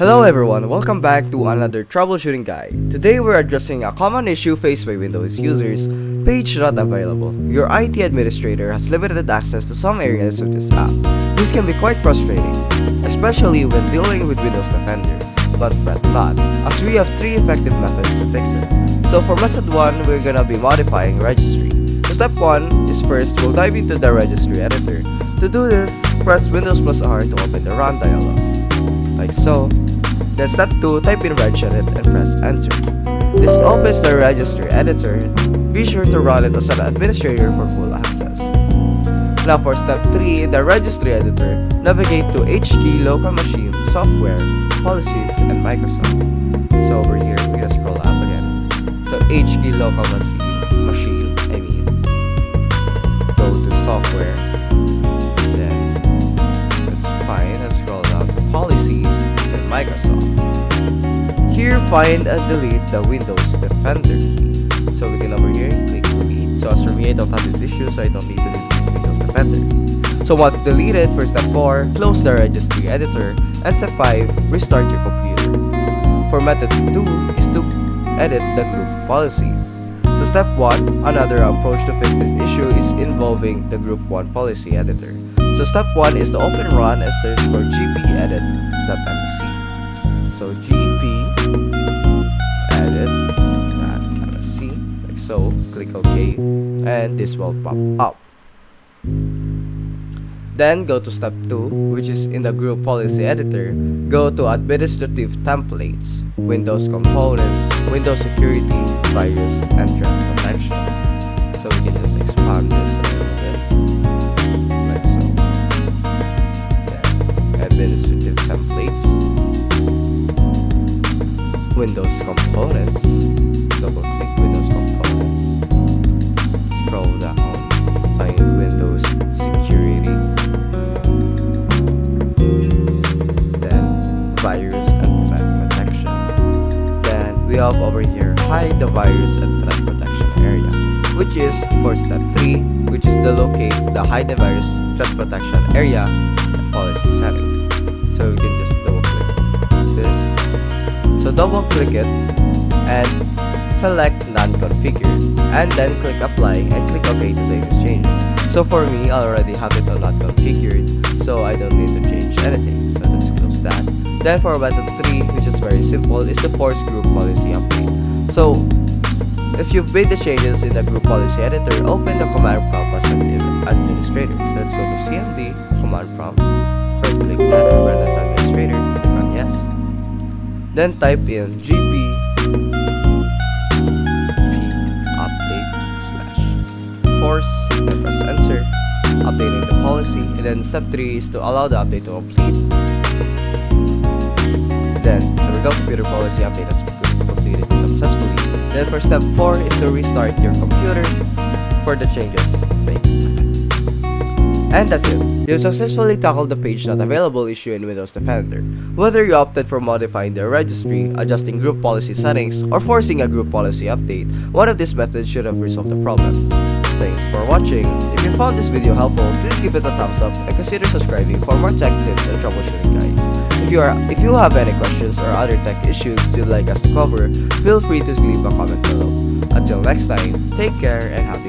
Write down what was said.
Hello everyone, welcome back to another troubleshooting guide. Today we're addressing a common issue faced by Windows users, page not available. Your IT administrator has limited access to some areas of this app. This can be quite frustrating, especially when dealing with Windows Defender. But fret not, as we have 3 effective methods to fix it. So for method 1, we're gonna be modifying registry. So step 1 is first we'll dive into the registry editor. To do this, press Windows plus R to open the Run dialog, like so. Then step 2, type in regedit and press enter. This opens the registry editor. Be sure to run it as an administrator for full access. Now for step 3, in the registry editor, navigate to HKey local machine, software, policies, and Microsoft. So over here, we're gonna scroll up again. So HKey local machine, go to software. Then that's fine. Let's scroll down to policies and Microsoft. Here, find and delete the Windows Defender key. So we can over here click delete. So as for me, I don't have this issue, so I don't need to delete Windows Defender. So once deleted, for step 4, close the registry editor, and step 5, restart your computer. For method 2 is to edit the group policy. So step 1, another approach to fix this issue is involving the group 1 policy editor. So step 1 is to open Run and search for gpedit.msc. So gpedit.msc, like so, click OK, and this will pop up. Then go to step 2, which is in the group policy editor. Go to administrative templates, Windows components, Windows security, virus, and threat protection. So we can just expand this a little bit, like so. Then administrative templates, Windows components, double click Windows components, scroll down, find Windows security, then virus and threat protection. Then we have over here hide the virus and threat protection area, which is for step 3, which is to locate the hide the virus threat protection area and policy setting. So we can just double click this. So double click it and select non-configured, and then click apply and click OK to save these changes. So for me, I already have it on not configured, so I don't need to change anything. So let's close that. Then for method 3, which is very simple, is the force group policy update. So if you've made the changes in the group policy editor, open the command prompt as an administrator. So let's go to CMD, command prompt, right click that and run as administrator, click on yes. Then type in gp update / force, then press enter, updating the policy. And then step 3 is to allow the update to complete. Then the regal computer policy update has completed successfully. Then for step 4 is to restart your computer for the changes. And that's it. You've successfully tackled the page not available issue in Windows Defender. Whether you opted for modifying the registry, adjusting group policy settings, or forcing a group policy update, one of these methods should have resolved the problem. Thanks for watching. If you found this video helpful, please give it a thumbs up and consider subscribing for more tech tips and troubleshooting guides. If you have any questions or other tech issues you'd like us to cover, feel free to leave a comment below. Until next time, take care and happy